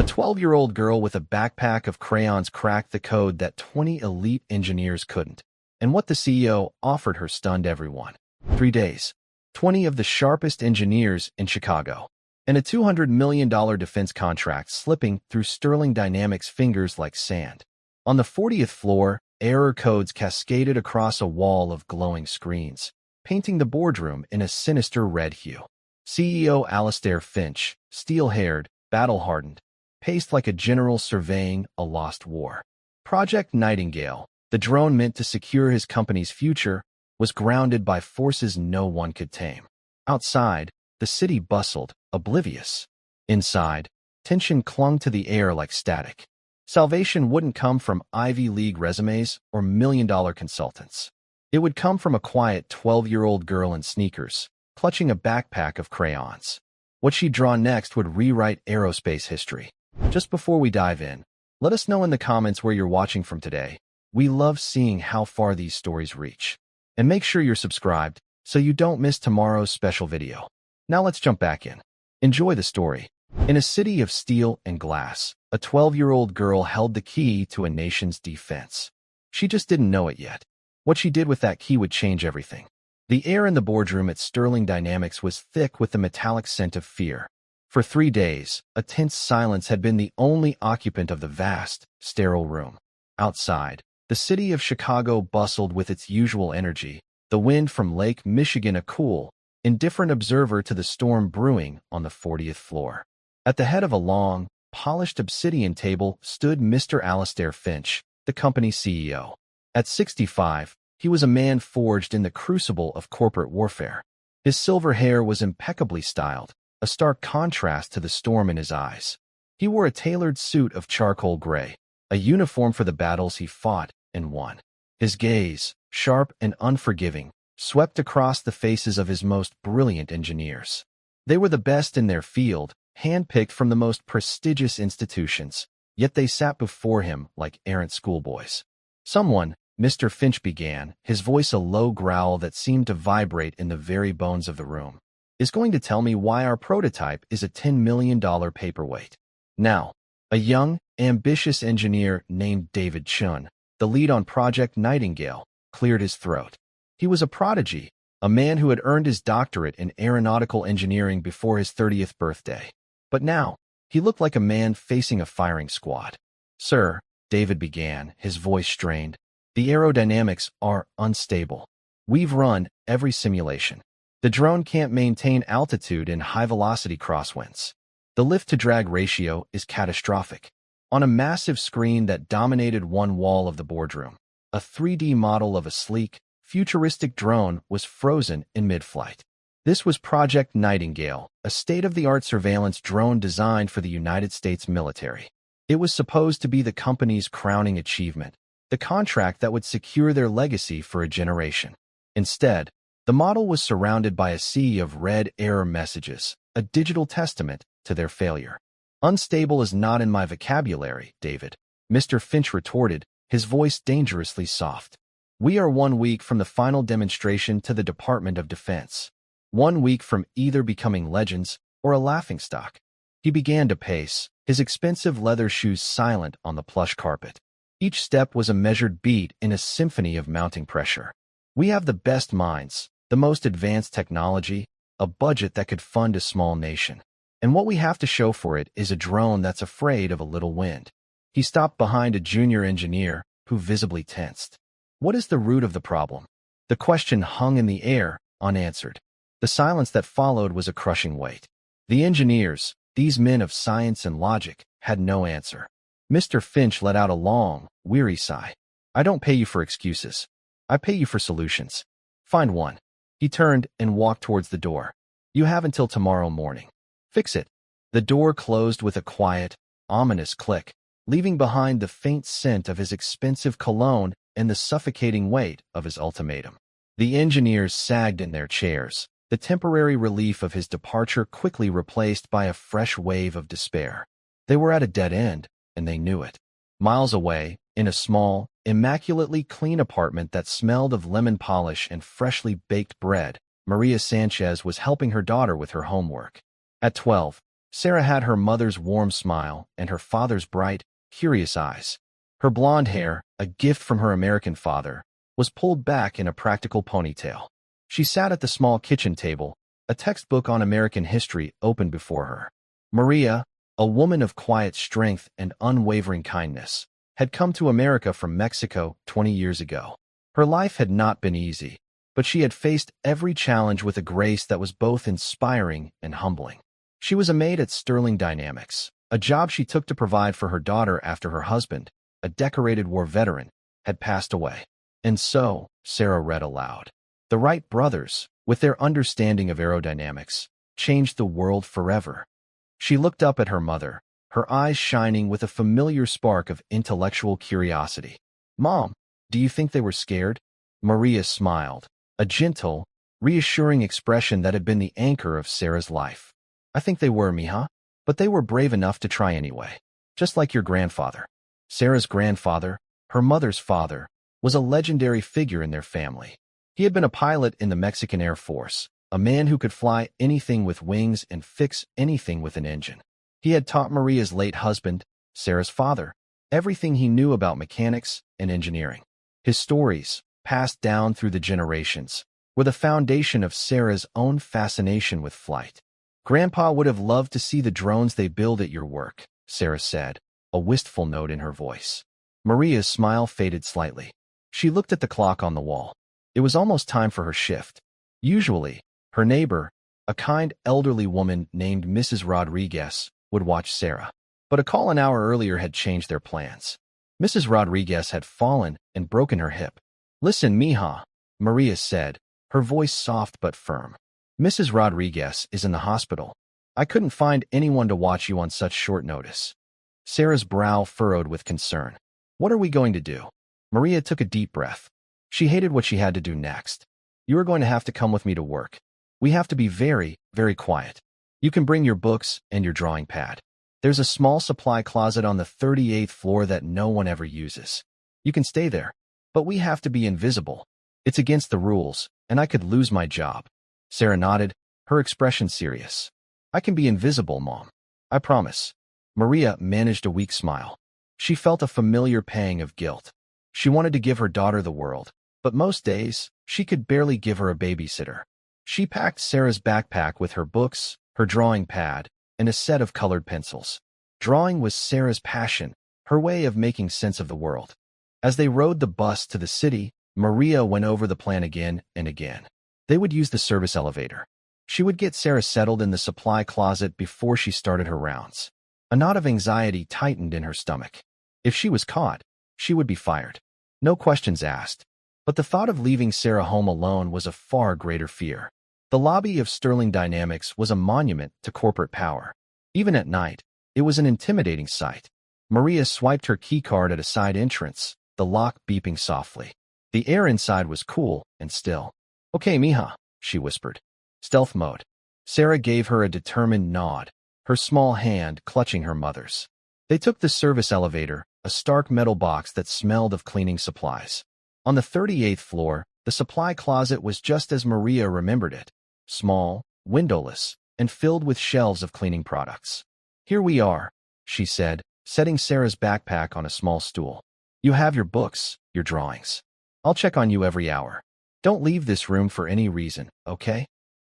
12-year-old girl with a backpack of crayons cracked the code that 20 elite engineers couldn't. And what the CEO offered her stunned everyone. 3 days. 20 of the sharpest engineers in Chicago. And a $200 million defense contract slipping through Sterling Dynamics' fingers like sand. On the 40th floor, error codes cascaded across a wall of glowing screens, painting the boardroom in a sinister red hue. CEO Alistair Finch, steel-haired, battle-hardened, paced like a general surveying a lost war. Project Nightingale, the drone meant to secure his company's future, was grounded by forces no one could tame. Outside, the city bustled, oblivious. Inside, tension clung to the air like static. Salvation wouldn't come from Ivy League resumes or million-dollar consultants. It would come from a quiet 12-year-old girl in sneakers, clutching a backpack of crayons. What she'd draw next would rewrite aerospace history. Just before we dive in, let us know in the comments where you're watching from today. We love seeing how far these stories reach. And make sure you're subscribed so you don't miss tomorrow's special video. Now let's jump back in. Enjoy the story. In a city of steel and glass, a 12-year-old girl held the key to a nation's defense. She just didn't know it yet. What she did with that key would change everything. The air in the boardroom at Sterling Dynamics was thick with the metallic scent of fear. For 3 days, a tense silence had been the only occupant of the vast, sterile room. Outside, the city of Chicago bustled with its usual energy, the wind from Lake Michigan a cool, indifferent observer to the storm brewing on the 40th floor. At the head of a long, polished obsidian table stood Mr. Alistair Finch, the company's CEO. At 65, he was a man forged in the crucible of corporate warfare. His silver hair was impeccably styled, a stark contrast to the storm in his eyes. He wore a tailored suit of charcoal gray, a uniform for the battles he fought and won. His gaze, sharp and unforgiving, swept across the faces of his most brilliant engineers. They were the best in their field, handpicked from the most prestigious institutions, yet they sat before him like errant schoolboys. "Someone," Mr. Finch began, his voice a low growl that seemed to vibrate in the very bones of the room, "is going to tell me why our prototype is a $10 million paperweight." Now, a young, ambitious engineer named David Chun, the lead on Project Nightingale, cleared his throat. He was a prodigy, a man who had earned his doctorate in aeronautical engineering before his 30th birthday. But now, he looked like a man facing a firing squad. "Sir," David began, his voice strained, "the aerodynamics are unstable. We've run every simulation. The drone can't maintain altitude in high-velocity crosswinds. The lift-to-drag ratio is catastrophic." On a massive screen that dominated one wall of the boardroom, a 3D model of a sleek, futuristic drone was frozen in mid-flight. This was Project Nightingale, a state-of-the-art surveillance drone designed for the United States military. It was supposed to be the company's crowning achievement, the contract that would secure their legacy for a generation. Instead, the model was surrounded by a sea of red error messages, a digital testament to their failure. "Unstable is not in my vocabulary, David," Mr. Finch retorted, his voice dangerously soft. "We are 1 week from the final demonstration to the Department of Defense. 1 week from either becoming legends or a laughingstock." He began to pace, his expensive leather shoes silent on the plush carpet. Each step was a measured beat in a symphony of mounting pressure. "We have the best minds, the most advanced technology, a budget that could fund a small nation. And what we have to show for it is a drone that's afraid of a little wind." He stopped behind a junior engineer who visibly tensed. "What is the root of the problem?" The question hung in the air, unanswered. The silence that followed was a crushing weight. The engineers, these men of science and logic, had no answer. Mr. Finch let out a long, weary sigh. "I don't pay you for excuses. I pay you for solutions. Find one." He turned and walked towards the door. "You have until tomorrow morning. Fix it." The door closed with a quiet, ominous click, leaving behind the faint scent of his expensive cologne and the suffocating weight of his ultimatum. The engineers sagged in their chairs, the temporary relief of his departure quickly replaced by a fresh wave of despair. They were at a dead end, and they knew it. Miles away, in a small, immaculately clean apartment that smelled of lemon polish and freshly baked bread, Maria Sanchez was helping her daughter with her homework. At 12, Sarah had her mother's warm smile and her father's bright, curious eyes. Her blonde hair, a gift from her American father, was pulled back in a practical ponytail. She sat at the small kitchen table, a textbook on American history open before her. Maria, a woman of quiet strength and unwavering kindness, had come to America from Mexico 20 years ago. Her life had not been easy, but she had faced every challenge with a grace that was both inspiring and humbling. She was a maid at Sterling Dynamics, a job she took to provide for her daughter after her husband, a decorated war veteran, had passed away. And so, Sarah read aloud. The Wright brothers, with their understanding of aerodynamics, changed the world forever. She looked up at her mother, her eyes shining with a familiar spark of intellectual curiosity. "Mom, do you think they were scared?" Maria smiled, a gentle, reassuring expression that had been the anchor of Sarah's life. "I think they were, mija, but they were brave enough to try anyway. Just like your grandfather." Sarah's grandfather, her mother's father, was a legendary figure in their family. He had been a pilot in the Mexican Air Force, a man who could fly anything with wings and fix anything with an engine. He had taught Maria's late husband, Sarah's father, everything he knew about mechanics and engineering. His stories, passed down through the generations, were the foundation of Sarah's own fascination with flight. "Grandpa would have loved to see the drones they build at your work," Sarah said, a wistful note in her voice. Maria's smile faded slightly. She looked at the clock on the wall. It was almost time for her shift. Usually, her neighbor, a kind elderly woman named Mrs. Rodriguez, would watch Sarah. But a call an hour earlier had changed their plans. Mrs. Rodriguez had fallen and broken her hip. "Listen, mija," Maria said, her voice soft but firm. "Mrs. Rodriguez is in the hospital. I couldn't find anyone to watch you on such short notice." Sarah's brow furrowed with concern. "What are we going to do?" Maria took a deep breath. She hated what she had to do next. "You are going to have to come with me to work. We have to be very, very quiet. You can bring your books and your drawing pad. There's a small supply closet on the 38th floor that no one ever uses. You can stay there, but we have to be invisible. It's against the rules, and I could lose my job." Sarah nodded, her expression serious. "I can be invisible, Mom. I promise." Maria managed a weak smile. She felt a familiar pang of guilt. She wanted to give her daughter the world, but most days, she could barely give her a babysitter. She packed Sarah's backpack with her books, her drawing pad, and a set of colored pencils. Drawing was Sarah's passion, her way of making sense of the world. As they rode the bus to the city, Maria went over the plan again and again. They would use the service elevator. She would get Sarah settled in the supply closet before she started her rounds. A knot of anxiety tightened in her stomach. If she was caught, she would be fired. No questions asked. But the thought of leaving Sarah home alone was a far greater fear. The lobby of Sterling Dynamics was a monument to corporate power. Even at night, it was an intimidating sight. Maria swiped her keycard at a side entrance, the lock beeping softly. The air inside was cool and still. "Okay, mija," she whispered. "Stealth mode." Sarah gave her a determined nod, her small hand clutching her mother's. They took the service elevator, a stark metal box that smelled of cleaning supplies. On the 38th floor, the supply closet was just as Maria remembered it. Small, windowless, and filled with shelves of cleaning products. "Here we are," she said, setting Sarah's backpack on a small stool. "You have your books, your drawings. I'll check on you every hour. Don't leave this room for any reason, okay?"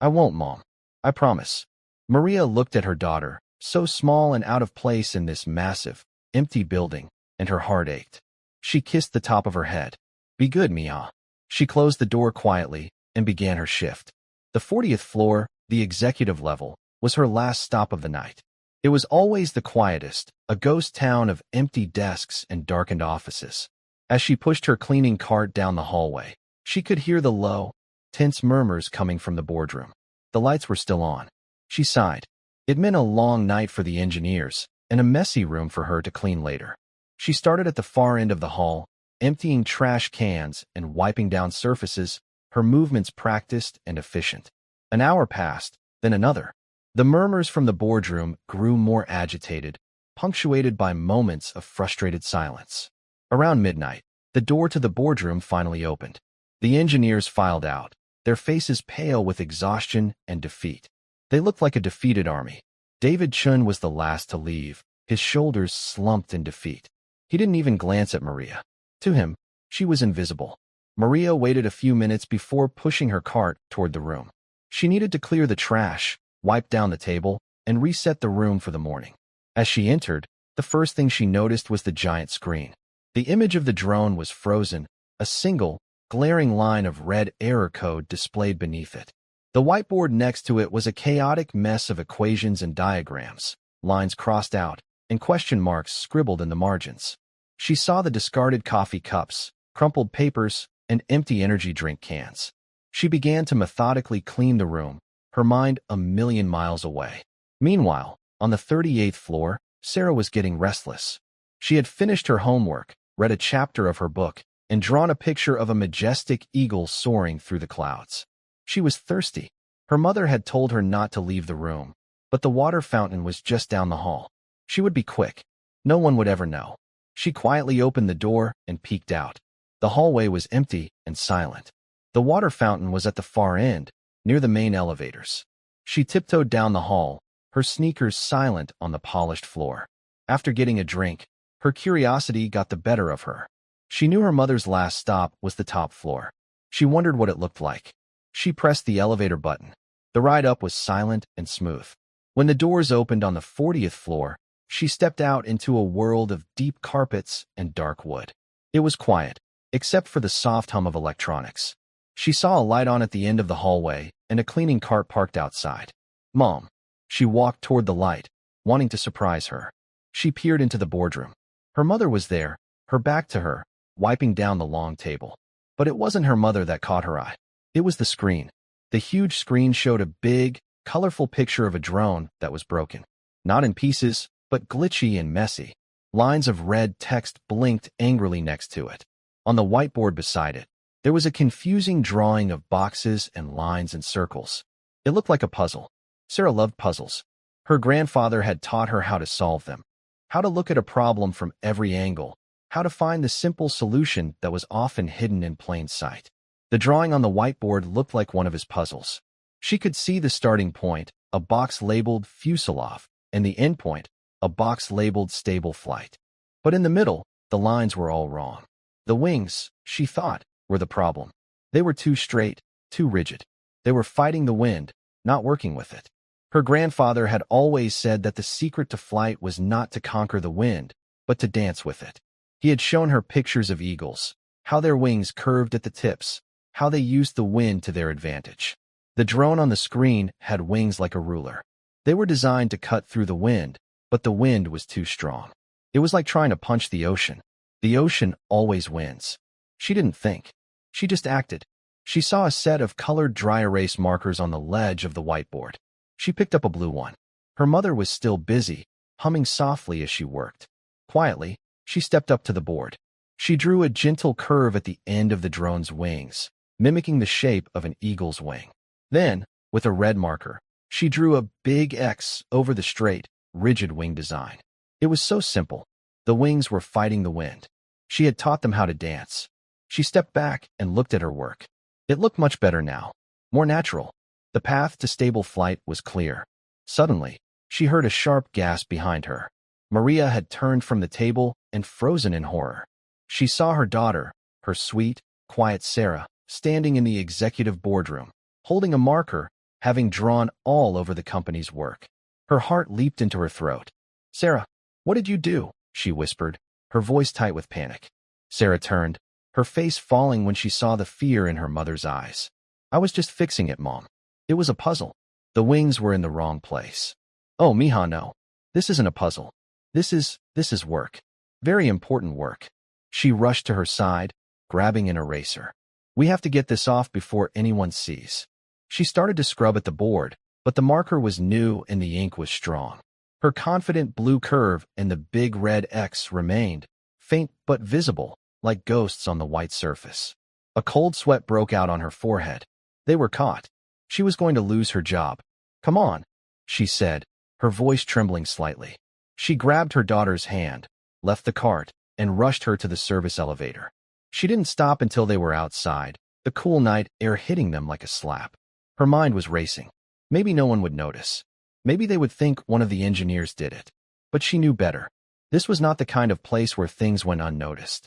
"I won't, Mom. I promise." Maria looked at her daughter, so small and out of place in this massive, empty building, and her heart ached. She kissed the top of her head. "Be good, Mia." She closed the door quietly and began her shift. The 40th floor, the executive level, was her last stop of the night. It was always the quietest, a ghost town of empty desks and darkened offices. As she pushed her cleaning cart down the hallway, she could hear the low, tense murmurs coming from the boardroom. The lights were still on. She sighed. It meant a long night for the engineers, and a messy room for her to clean later. She started at the far end of the hall, emptying trash cans and wiping down surfaces, her movements practiced and efficient. An hour passed, then another. The murmurs from the boardroom grew more agitated, punctuated by moments of frustrated silence. Around midnight, the door to the boardroom finally opened. The engineers filed out, their faces pale with exhaustion and defeat. They looked like a defeated army. David Chun was the last to leave, his shoulders slumped in defeat. He didn't even glance at Maria. To him, she was invisible. Maria waited a few minutes before pushing her cart toward the room. She needed to clear the trash, wipe down the table, and reset the room for the morning. As she entered, the first thing she noticed was the giant screen. The image of the drone was frozen, a single, glaring line of red error code displayed beneath it. The whiteboard next to it was a chaotic mess of equations and diagrams, lines crossed out, and question marks scribbled in the margins. She saw the discarded coffee cups, crumpled papers, and empty energy drink cans. She began to methodically clean the room, her mind a million miles away. Meanwhile, on the 38th floor, Sarah was getting restless. She had finished her homework, read a chapter of her book, and drawn a picture of a majestic eagle soaring through the clouds. She was thirsty. Her mother had told her not to leave the room, but the water fountain was just down the hall. She would be quick. No one would ever know. She quietly opened the door and peeked out. The hallway was empty and silent. The water fountain was at the far end, near the main elevators. She tiptoed down the hall, her sneakers silent on the polished floor. After getting a drink, her curiosity got the better of her. She knew her mother's last stop was the top floor. She wondered what it looked like. She pressed the elevator button. The ride up was silent and smooth. When the doors opened on the 40th floor, she stepped out into a world of deep carpets and dark wood. It was quiet, except for the soft hum of electronics. She saw a light on at the end of the hallway and a cleaning cart parked outside. Mom. She walked toward the light, wanting to surprise her. She peered into the boardroom. Her mother was there, her back to her, wiping down the long table. But it wasn't her mother that caught her eye. It was the screen. The huge screen showed a big, colorful picture of a drone that was broken. Not in pieces, but glitchy and messy. Lines of red text blinked angrily next to it. On the whiteboard beside it, there was a confusing drawing of boxes and lines and circles. It looked like a puzzle. Sarah loved puzzles. Her grandfather had taught her how to solve them, how to look at a problem from every angle, how to find the simple solution that was often hidden in plain sight. The drawing on the whiteboard looked like one of his puzzles. She could see the starting point, a box labeled fuselage, and the end point, a box labeled stable flight. But in the middle, the lines were all wrong. The wings, she thought, were the problem. They were too straight, too rigid. They were fighting the wind, not working with it. Her grandfather had always said that the secret to flight was not to conquer the wind, but to dance with it. He had shown her pictures of eagles, how their wings curved at the tips, how they used the wind to their advantage. The drone on the screen had wings like a ruler. They were designed to cut through the wind, but the wind was too strong. It was like trying to punch the ocean. The ocean always wins. She didn't think. She just acted. She saw a set of colored dry erase markers on the ledge of the whiteboard. She picked up a blue one. Her mother was still busy, humming softly as she worked. Quietly, she stepped up to the board. She drew a gentle curve at the end of the drone's wings, mimicking the shape of an eagle's wing. Then, with a red marker, she drew a big X over the straight, rigid wing design. It was so simple. The wings were fighting the wind. She had taught them how to dance. She stepped back and looked at her work. It looked much better now, more natural. The path to stable flight was clear. Suddenly, she heard a sharp gasp behind her. Maria had turned from the table and frozen in horror. She saw her daughter, her sweet, quiet Sarah, standing in the executive boardroom, holding a marker, having drawn all over the company's work. Her heart leaped into her throat. "Sarah, what did you do?" she whispered, her voice tight with panic. Sarah turned, her face falling when she saw the fear in her mother's eyes. "I was just fixing it, Mom. It was a puzzle. The wings were in the wrong place." "Oh, Mija, no. This isn't a puzzle. This is work. Very important work." She rushed to her side, grabbing an eraser. "We have to get this off before anyone sees." She started to scrub at the board, but the marker was new and the ink was strong. Her confident blue curve and the big red X remained, faint but visible, like ghosts on the white surface. A cold sweat broke out on her forehead. They were caught. She was going to lose her job. "Come on," she said, her voice trembling slightly. She grabbed her daughter's hand, left the cart, and rushed her to the service elevator. She didn't stop until they were outside, the cool night air hitting them like a slap. Her mind was racing. Maybe no one would notice. Maybe they would think one of the engineers did it. But she knew better. This was not the kind of place where things went unnoticed.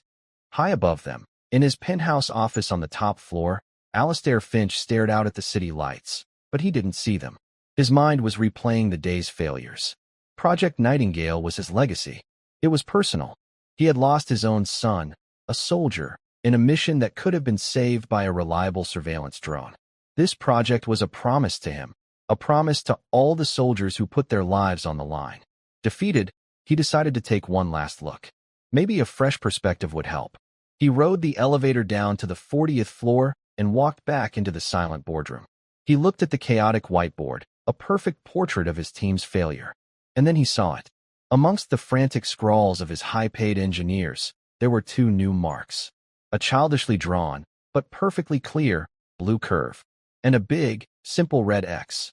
High above them, in his penthouse office on the top floor, Alistair Finch stared out at the city lights, but he didn't see them. His mind was replaying the day's failures. Project Nightingale was his legacy. It was personal. He had lost his own son, a soldier, in a mission that could have been saved by a reliable surveillance drone. This project was a promise to him, a promise to all the soldiers who put their lives on the line. Defeated, he decided to take one last look. Maybe a fresh perspective would help. He rode the elevator down to the 40th floor and walked back into the silent boardroom. He looked at the chaotic whiteboard, a perfect portrait of his team's failure. And then he saw it. Amongst the frantic scrawls of his high-paid engineers, there were two new marks. A childishly drawn, but perfectly clear, blue curve, and a big, simple red X.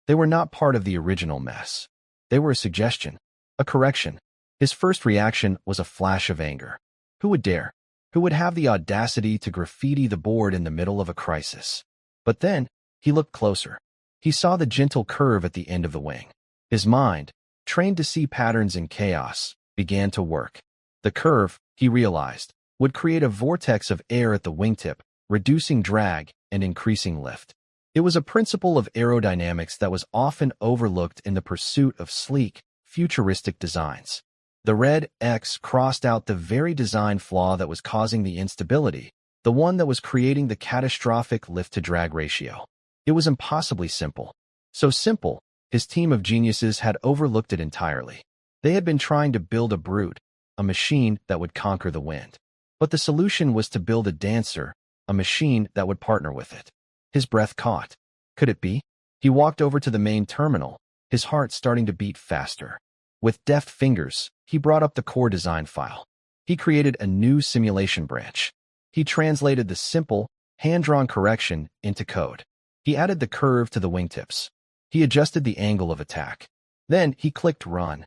They were not part of the original mess. They were a suggestion, a correction. His first reaction was a flash of anger. Who would dare? Who would have the audacity to graffiti the board in the middle of a crisis? But then, he looked closer. He saw the gentle curve at the end of the wing. His mind, trained to see patterns in chaos, began to work. The curve, he realized, would create a vortex of air at the wingtip, reducing drag and increasing lift. It was a principle of aerodynamics that was often overlooked in the pursuit of sleek, futuristic designs. The red X crossed out the very design flaw that was causing the instability, the one that was creating the catastrophic lift-to-drag ratio. It was impossibly simple. So simple, his team of geniuses had overlooked it entirely. They had been trying to build a brute, a machine that would conquer the wind. But the solution was to build a dancer, a machine that would partner with it. His breath caught. Could it be? He walked over to the main terminal, his heart starting to beat faster. With deft fingers, he brought up the core design file. He created a new simulation branch. He translated the simple, hand-drawn correction into code. He added the curve to the wingtips. He adjusted the angle of attack. Then he clicked run.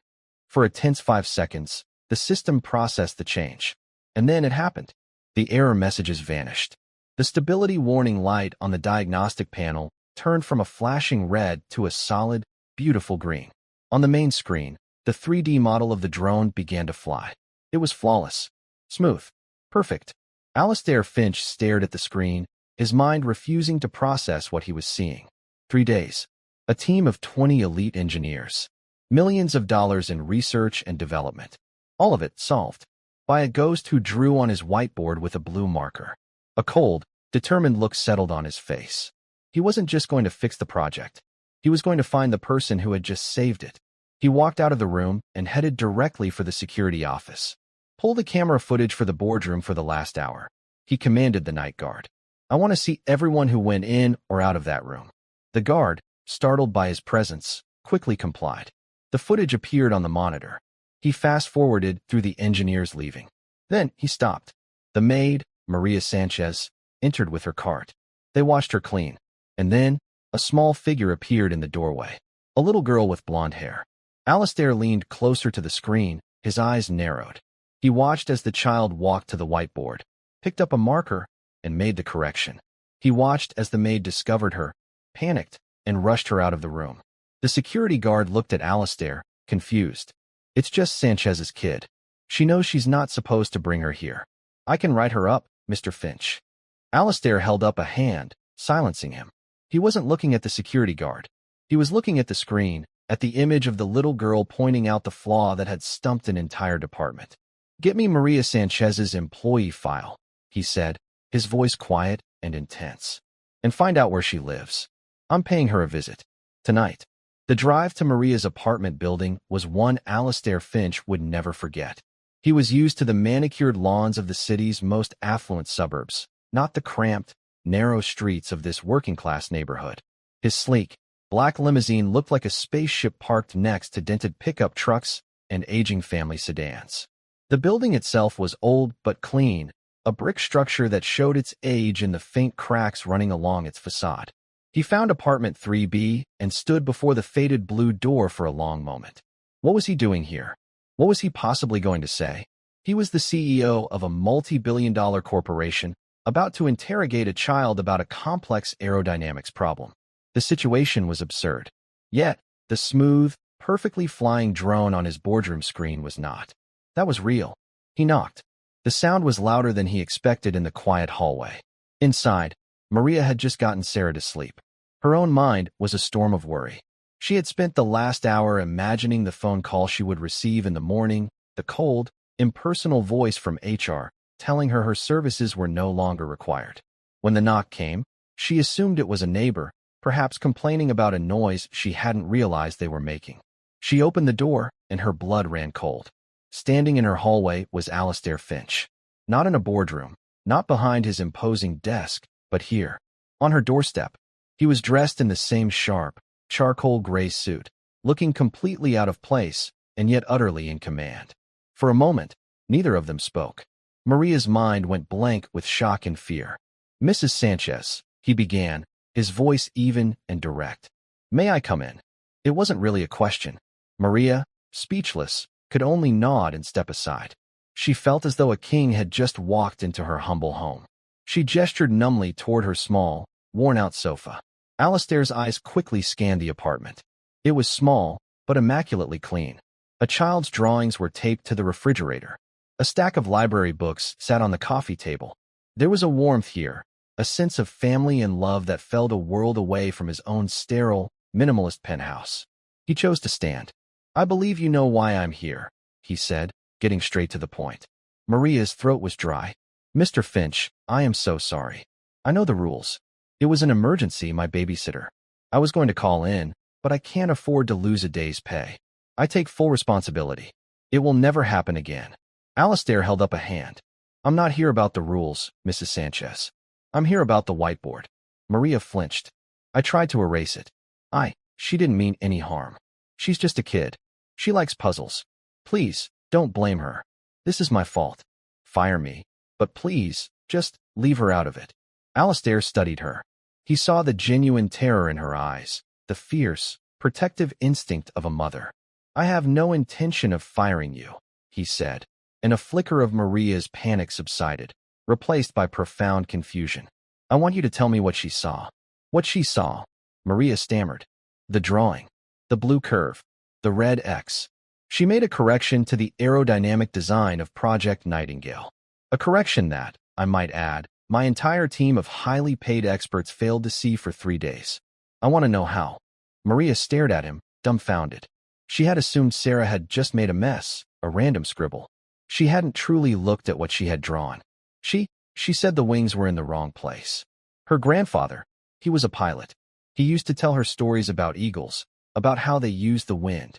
For a tense 5 seconds, the system processed the change. And then it happened. The error messages vanished. The stability warning light on the diagnostic panel turned from a flashing red to a solid, beautiful green. On the main screen, the 3D model of the drone began to fly. It was flawless, smooth, perfect. Alistair Finch stared at the screen, his mind refusing to process what he was seeing. 3 days. A team of 20 elite engineers. Millions of dollars in research and development. All of it solved by a ghost who drew on his whiteboard with a blue marker. A cold, determined look settled on his face. He wasn't just going to fix the project. He was going to find the person who had just saved it. He walked out of the room and headed directly for the security office. Pull the camera footage for the boardroom for the last hour. He commanded the night guard. I want to see everyone who went in or out of that room. The guard, startled by his presence, quickly complied. The footage appeared on the monitor. He fast-forwarded through the engineers leaving. Then he stopped. The maid, Maria Sanchez, entered with her cart. They watched her clean. And then, a small figure appeared in the doorway. A little girl with blonde hair. Alistair leaned closer to the screen, his eyes narrowed. He watched as the child walked to the whiteboard, picked up a marker, and made the correction. He watched as the maid discovered her, panicked, and rushed her out of the room. The security guard looked at Alistair, confused. It's just Sanchez's kid. She knows she's not supposed to bring her here. I can write her up, Mr. Finch. Alistair held up a hand, silencing him. He wasn't looking at the security guard. He was looking at the screen, at the image of the little girl pointing out the flaw that had stumped an entire department. Get me Maria Sanchez's employee file, he said, his voice quiet and intense. And find out where she lives. I'm paying her a visit. Tonight. The drive to Maria's apartment building was one Alistair Finch would never forget. He was used to the manicured lawns of the city's most affluent suburbs, not the cramped, narrow streets of this working-class neighborhood. His sleek, black limousine looked like a spaceship parked next to dented pickup trucks and aging family sedans. The building itself was old but clean, a brick structure that showed its age in the faint cracks running along its facade. He found apartment 3B and stood before the faded blue door for a long moment. What was he doing here? What was he possibly going to say? He was the CEO of a multi-billion-dollar corporation about to interrogate a child about a complex aerodynamics problem. The situation was absurd. Yet, The smooth, perfectly flying drone on his boardroom screen was not. That was real. He knocked. The sound was louder than he expected in the quiet hallway. Inside, Maria had just gotten Sarah to sleep. Her own mind was a storm of worry. She had spent the last hour imagining the phone call she would receive in the morning, the cold, impersonal voice from HR telling her services were no longer required. When the knock came, she assumed it was a neighbor, perhaps complaining about a noise she hadn't realized they were making. She opened the door, and her blood ran cold. Standing in her hallway was Alistair Finch. Not in a boardroom, not behind his imposing desk, but here, on her doorstep. He was dressed in the same sharp, charcoal gray suit, looking completely out of place, and yet utterly in command. For a moment, neither of them spoke. Maria's mind went blank with shock and fear. "Mrs. Sanchez," he began, his voice even and direct. "May I come in?" It wasn't really a question. Maria, speechless, could only nod and step aside. She felt as though a king had just walked into her humble home. She gestured numbly toward her small, worn-out sofa. Alistair's eyes quickly scanned the apartment. It was small, but immaculately clean. A child's drawings were taped to the refrigerator. A stack of library books sat on the coffee table. There was a warmth here, a sense of family and love that felt a world away from his own sterile, minimalist penthouse. He chose to stand. "I believe you know why I'm here," he said, getting straight to the point. Maria's throat was dry. "Mr. Finch, I am so sorry. I know the rules. It was an emergency, my babysitter. I was going to call in, but I can't afford to lose a day's pay. I take full responsibility. It will never happen again." Alistair held up a hand. "I'm not here about the rules, Mrs. Sanchez. I'm here about the whiteboard." Maria flinched. "I tried to erase it. She didn't mean any harm. She's just a kid. She likes puzzles. Please, don't blame her. This is my fault. Fire me. But please, just leave her out of it." Alistair studied her. He saw the genuine terror in her eyes, the fierce, protective instinct of a mother. "I have no intention of firing you," he said, and a flicker of Maria's panic subsided, replaced by profound confusion. "I want you to tell me what she saw." "What she saw?" Maria stammered. "The drawing. The blue curve. The red X." She made a correction to the aerodynamic design of Project Nightingale. A correction that, I might add, my entire team of highly paid experts failed to see for 3 days. "I want to know how." Maria stared at him, dumbfounded. She had assumed Sarah had just made a mess, a random scribble. She hadn't truly looked at what she had drawn. She said the wings were in the wrong place. Her grandfather, he was a pilot. He used to tell her stories about eagles, about how they used the wind.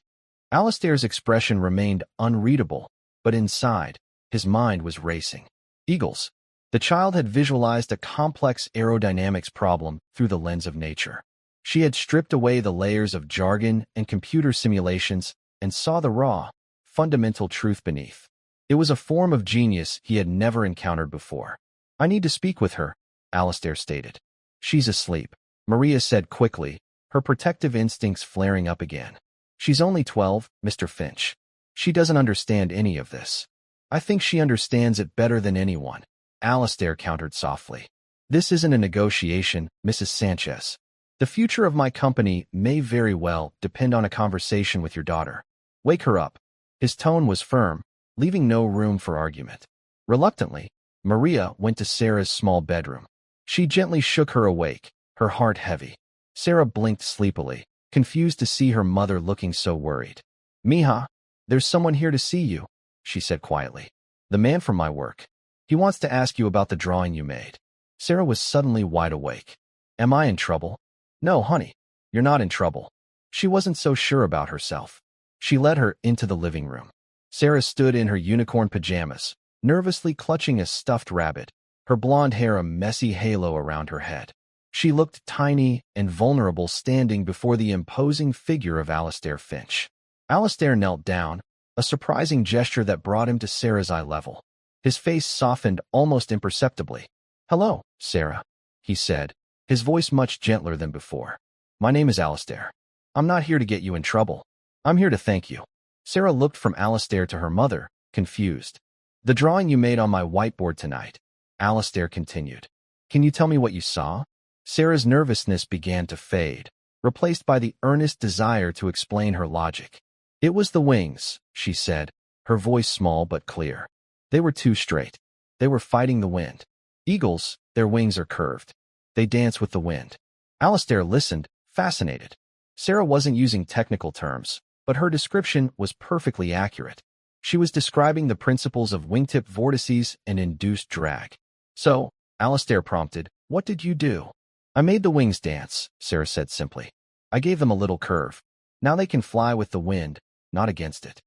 Alistair's expression remained unreadable, but inside, his mind was racing. Eagles. The child had visualized a complex aerodynamics problem through the lens of nature. She had stripped away the layers of jargon and computer simulations and saw the raw, fundamental truth beneath. It was a form of genius he had never encountered before. "I need to speak with her," Alistair stated. "She's asleep," Maria said quickly, her protective instincts flaring up again. "She's only 12, Mr. Finch. She doesn't understand any of this." "I think she understands it better than anyone," Alistair countered softly. "This isn't a negotiation, Mrs. Sanchez. The future of my company may very well depend on a conversation with your daughter. Wake her up." His tone was firm, leaving no room for argument. Reluctantly, Maria went to Sarah's small bedroom. She gently shook her awake, her heart heavy. Sarah blinked sleepily, confused to see her mother looking so worried. "Mija, there's someone here to see you," she said quietly. "The man from my work. He wants to ask you about the drawing you made." Sarah was suddenly wide awake. "Am I in trouble?" "No, honey, you're not in trouble." She wasn't so sure about herself. She led her into the living room. Sarah stood in her unicorn pajamas, nervously clutching a stuffed rabbit, her blonde hair a messy halo around her head. She looked tiny and vulnerable standing before the imposing figure of Alistair Finch. Alistair knelt down, a surprising gesture that brought him to Sarah's eye level. His face softened almost imperceptibly. "Hello, Sarah," he said, his voice much gentler than before. "My name is Alistair. I'm not here to get you in trouble. I'm here to thank you." Sarah looked from Alistair to her mother, confused. "The drawing you made on my whiteboard tonight," Alistair continued. "Can you tell me what you saw?" Sarah's nervousness began to fade. replaced by the earnest desire to explain her logic. It was the wings, she said, her voice small but clear. They were too straight. They were fighting the wind. Eagles, their wings are curved. They dance with the wind. Alistair listened, fascinated. Sarah wasn't using technical terms, but her description was perfectly accurate. She was describing the principles of wingtip vortices and induced drag. So, Alistair prompted, what did you do? I made the wings dance, Sarah said simply. I gave them a little curve. Now they can fly with the wind, not against it.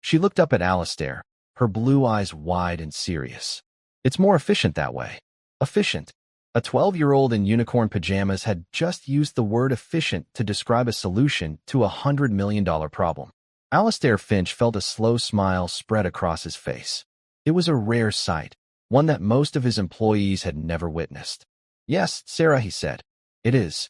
She looked up at Alistair, her blue eyes wide and serious. It's more efficient that way. Efficient. A 12-year-old in unicorn pajamas had just used the word efficient to describe a solution to a $100 million problem. Alistair Finch felt a slow smile spread across his face. It was a rare sight, one that most of his employees had never witnessed. Yes, Sarah, he said. It is.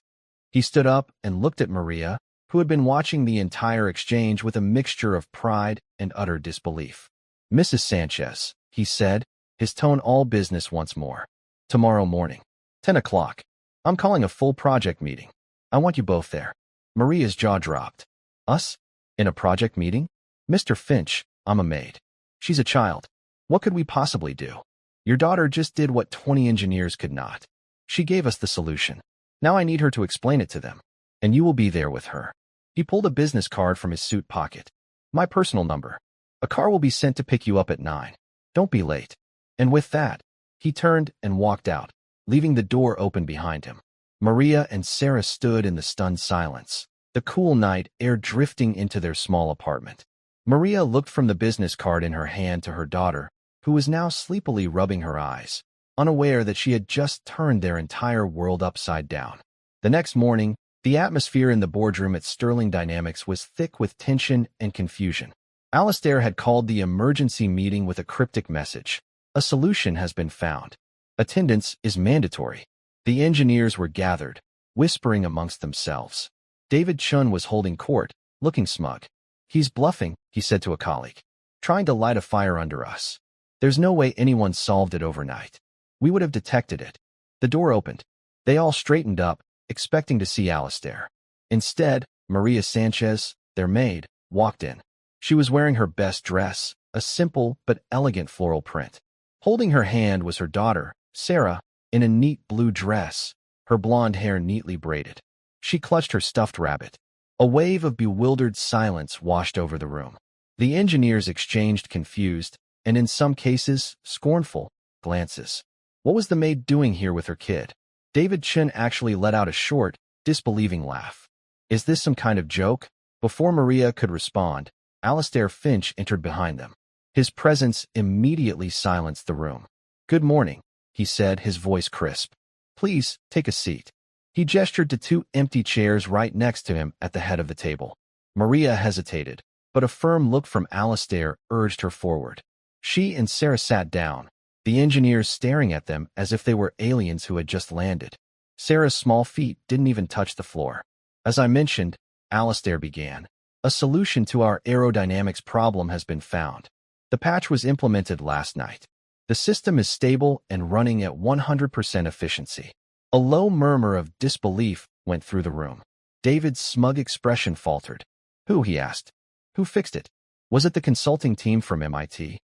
He stood up and looked at Maria, who had been watching the entire exchange with a mixture of pride and utter disbelief. Mrs. Sanchez, he said, his tone all business once more. Tomorrow morning, 10 o'clock. I'm calling a full project meeting. I want you both there. Maria's jaw dropped. Us? In a project meeting? Mr. Finch, I'm a maid. She's a child. What could we possibly do? Your daughter just did what 20 engineers could not. She gave us the solution. Now I need her to explain it to them. And you will be there with her. He pulled a business card from his suit pocket. My personal number. A car will be sent to pick you up at 9. Don't be late. And with that, he turned and walked out, leaving the door open behind him. Maria and Sarah stood in the stunned silence, the cool night air drifting into their small apartment. Maria looked from the business card in her hand to her daughter, who was now sleepily rubbing her eyes, unaware that she had just turned their entire world upside down. The next morning, the atmosphere in the boardroom at Sterling Dynamics was thick with tension and confusion. Alistair had called the emergency meeting with a cryptic message. A solution has been found. Attendance is mandatory. The engineers were gathered, whispering amongst themselves. David Chun was holding court, looking smug. He's bluffing, he said to a colleague. Trying to light a fire under us. There's no way anyone solved it overnight. We would have detected it. The door opened. They all straightened up, expecting to see Alistair. Instead, Maria Sanchez, their maid, walked in. She was wearing her best dress, a simple but elegant floral print. Holding her hand was her daughter, Sarah, in a neat blue dress, her blonde hair neatly braided. She clutched her stuffed rabbit. A wave of bewildered silence washed over the room. The engineers exchanged confused, and in some cases, scornful, glances. What was the maid doing here with her kid? David Chin actually let out a short, disbelieving laugh. Is this some kind of joke? Before Maria could respond, Alistair Finch entered behind them. His presence immediately silenced the room. Good morning, he said, his voice crisp. Please, take a seat. He gestured to 2 empty chairs right next to him at the head of the table. Maria hesitated, but a firm look from Alistair urged her forward. She and Sarah sat down, the engineers staring at them as if they were aliens who had just landed. Sarah's small feet didn't even touch the floor. As I mentioned, Alistair began, a solution to our aerodynamics problem has been found. The patch was implemented last night. The system is stable and running at 100% efficiency. A low murmur of disbelief went through the room. David's smug expression faltered. Who, he asked. Who fixed it? Was it the consulting team from MIT?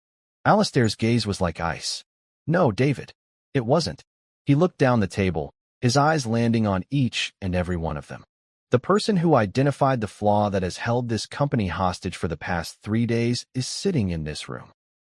Alistair's gaze was like ice. No, David. It wasn't. He looked down the table, his eyes landing on each and every one of them. The person who identified the flaw that has held this company hostage for the past 3 days is sitting in this room.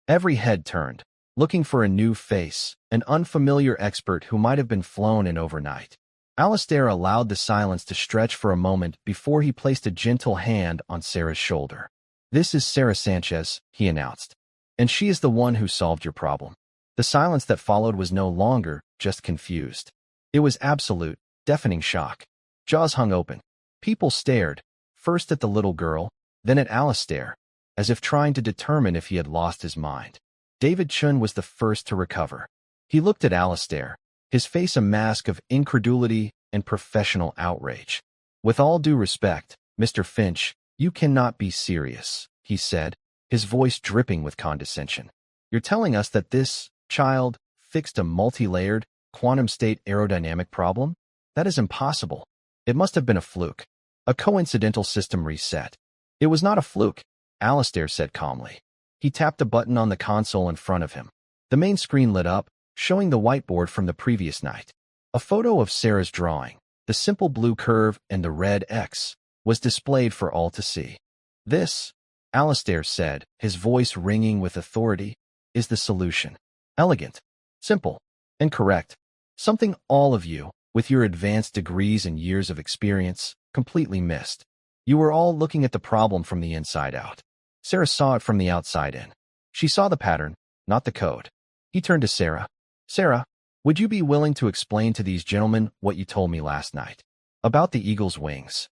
Every head turned, looking for a new face, an unfamiliar expert who might have been flown in overnight. Alistair allowed the silence to stretch for a moment before he placed a gentle hand on Sarah's shoulder. This is Sarah Sanchez, he announced. And she is the one who solved your problem. The silence that followed was no longer just confused. It was absolute, deafening shock. Jaws hung open. People stared, first at the little girl, then at Alistair, as if trying to determine if he had lost his mind. David Chun was the first to recover. He looked at Alistair, his face a mask of incredulity and professional outrage. With all due respect, Mr. Finch, you cannot be serious, he said, his voice dripping with condescension. You're telling us that this child fixed a multi-layered, quantum state aerodynamic problem? That is impossible. It must have been a fluke. A coincidental system reset. It was not a fluke, Alistair said calmly. He tapped a button on the console in front of him. The main screen lit up, showing the whiteboard from the previous night. A photo of Sarah's drawing, the simple blue curve and the red X, was displayed for all to see. This, Alistair said, his voice ringing with authority, is the solution. Elegant, simple, and correct. Something all of you, with your advanced degrees and years of experience, completely missed. You were all looking at the problem from the inside out. Sarah saw it from the outside in. She saw the pattern, not the code. He turned to Sarah. Sarah, would you be willing to explain to these gentlemen what you told me last night? About the eagle's wings.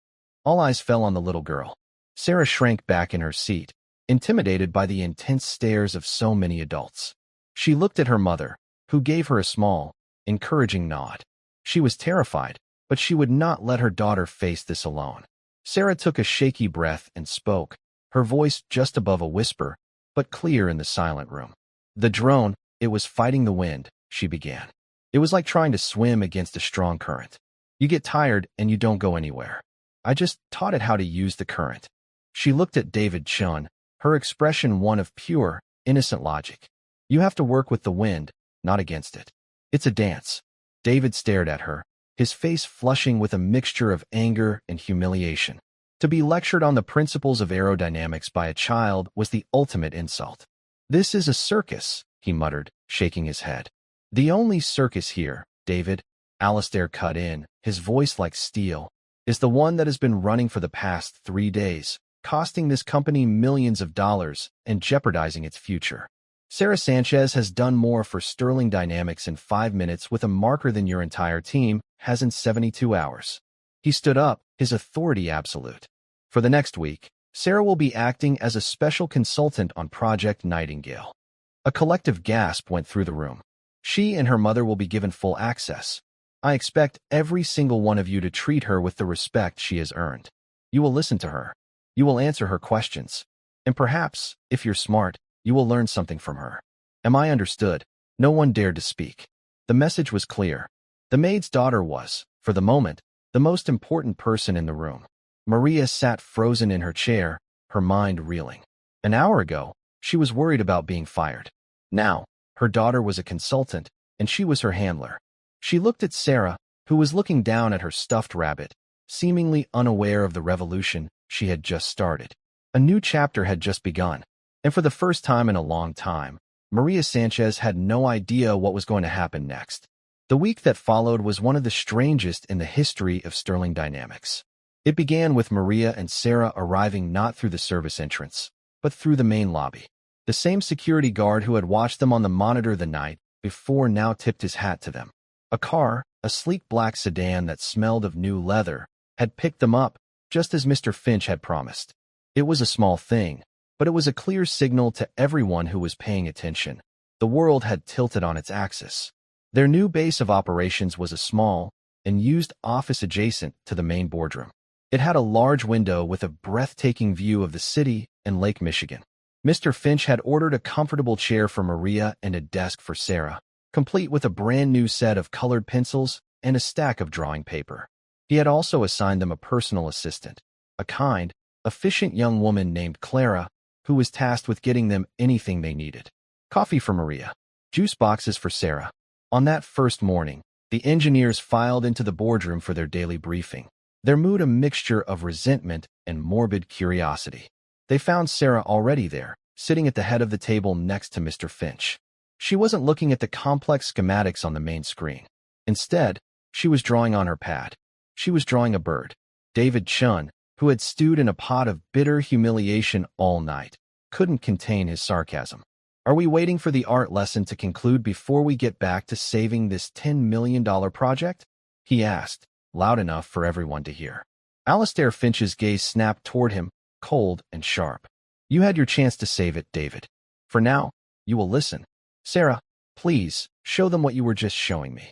All eyes fell on the little girl. Sarah shrank back in her seat, intimidated by the intense stares of so many adults. She looked at her mother, who gave her a small, encouraging nod. She was terrified, but she would not let her daughter face this alone. Sarah took a shaky breath and spoke, her voice just above a whisper, but clear in the silent room. The drone, it was fighting the wind, she began. It was like trying to swim against a strong current. You get tired and you don't go anywhere. I just taught it how to use the current. She looked at David Chun, her expression one of pure, innocent logic. You have to work with the wind, not against it. It's a dance. David stared at her, his face flushing with a mixture of anger and humiliation. To be lectured on the principles of aerodynamics by a child was the ultimate insult. This is a circus, he muttered, shaking his head. The only circus here, David, Alistair cut in, his voice like steel, is the one that has been running for the past 3 days, costing this company millions of dollars and jeopardizing its future. Sarah Sanchez has done more for Sterling Dynamics in 5 minutes with a marker than your entire team has in 72 hours. He stood up, his authority absolute. For the next week, Sarah will be acting as a special consultant on Project Nightingale. A collective gasp went through the room. She and her mother will be given full access. I expect every single one of you to treat her with the respect she has earned. You will listen to her. You will answer her questions. And perhaps, if you're smart, you will learn something from her. Am I understood? No one dared to speak. The message was clear. The maid's daughter was, for the moment, the most important person in the room. Maria sat frozen in her chair, her mind reeling. An hour ago, she was worried about being fired. Now, her daughter was a consultant, and she was her handler. She looked at Sarah, who was looking down at her stuffed rabbit, seemingly unaware of the revolution she had just started. A new chapter had just begun, and for the first time in a long time, Maria Sanchez had no idea what was going to happen next. The week that followed was one of the strangest in the history of Sterling Dynamics. It began with Maria and Sarah arriving not through the service entrance, but through the main lobby. The same security guard who had watched them on the monitor the night before now tipped his hat to them. A car, a sleek black sedan that smelled of new leather, had picked them up, just as Mr. Finch had promised. It was a small thing, but it was a clear signal to everyone who was paying attention. The world had tilted on its axis. Their new base of operations was a small and used office adjacent to the main boardroom. It had a large window with a breathtaking view of the city and Lake Michigan. Mr. Finch had ordered a comfortable chair for Maria and a desk for Sarah, complete with a brand new set of colored pencils and a stack of drawing paper. He had also assigned them a personal assistant, a kind, efficient young woman named Clara, who was tasked with getting them anything they needed. Coffee for Maria, juice boxes for Sarah. On that first morning, the engineers filed into the boardroom for their daily briefing, their mood a mixture of resentment and morbid curiosity. They found Sarah already there, sitting at the head of the table next to Mr. Finch. She wasn't looking at the complex schematics on the main screen. Instead, she was drawing on her pad. She was drawing a bird. David Chun, who had stewed in a pot of bitter humiliation all night, couldn't contain his sarcasm. Are we waiting for the art lesson to conclude before we get back to saving this $10 million project? He asked, loud enough for everyone to hear. Alistair Finch's gaze snapped toward him, cold and sharp. You had your chance to save it, David. For now, you will listen. Sarah, please, show them what you were just showing me.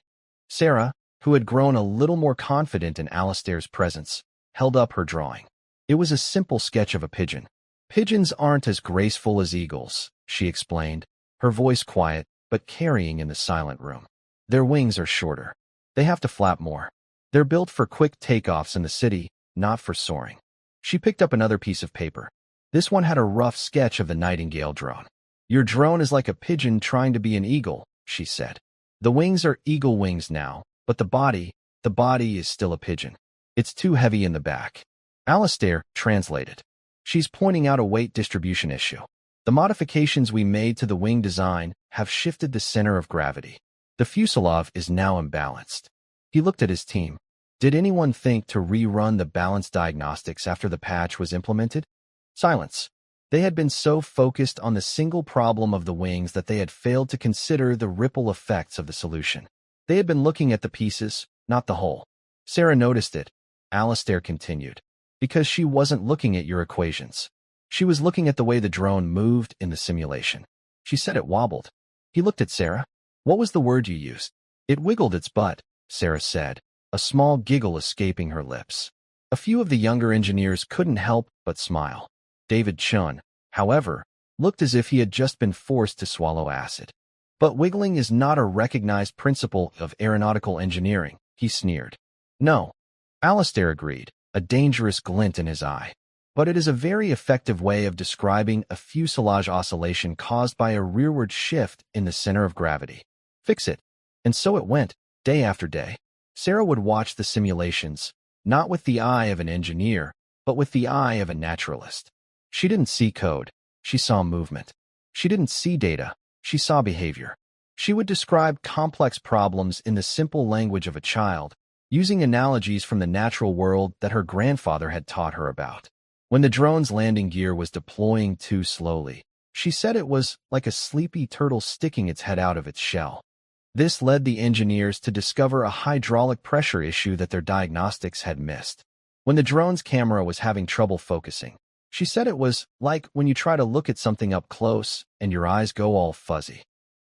Sarah, who had grown a little more confident in Alistair's presence, held up her drawing. It was a simple sketch of a pigeon. Pigeons aren't as graceful as eagles, she explained, her voice quiet but carrying in the silent room. Their wings are shorter. They have to flap more. They're built for quick takeoffs in the city, not for soaring. She picked up another piece of paper. This one had a rough sketch of the Nightingale drone. Your drone is like a pigeon trying to be an eagle, she said. The wings are eagle wings now, but the body is still a pigeon. It's too heavy in the back. Alistair translated. She's pointing out a weight distribution issue. The modifications we made to the wing design have shifted the center of gravity. The fuselage is now imbalanced. He looked at his team. Did anyone think to rerun the balance diagnostics after the patch was implemented? Silence. They had been so focused on the single problem of the wings that they had failed to consider the ripple effects of the solution. They had been looking at the pieces, not the whole. Sarah noticed it. Alistair continued. Because she wasn't looking at your equations. She was looking at the way the drone moved in the simulation. She said it wobbled. He looked at Sarah. What was the word you used? It wiggled its butt, Sarah said, a small giggle escaping her lips. A few of the younger engineers couldn't help but smile. David Chun, however, looked as if he had just been forced to swallow acid. But wiggling is not a recognized principle of aeronautical engineering, he sneered. No. Alistair agreed, a dangerous glint in his eye. But it is a very effective way of describing a fuselage oscillation caused by a rearward shift in the center of gravity. Fix it. And so it went, day after day. Sarah would watch the simulations, not with the eye of an engineer, but with the eye of a naturalist. She didn't see code. She saw movement. She didn't see data. She saw behavior. She would describe complex problems in the simple language of a child, using analogies from the natural world that her grandfather had taught her about. When the drone's landing gear was deploying too slowly, she said it was like a sleepy turtle sticking its head out of its shell. This led the engineers to discover a hydraulic pressure issue that their diagnostics had missed. When the drone's camera was having trouble focusing, she said it was like when you try to look at something up close and your eyes go all fuzzy.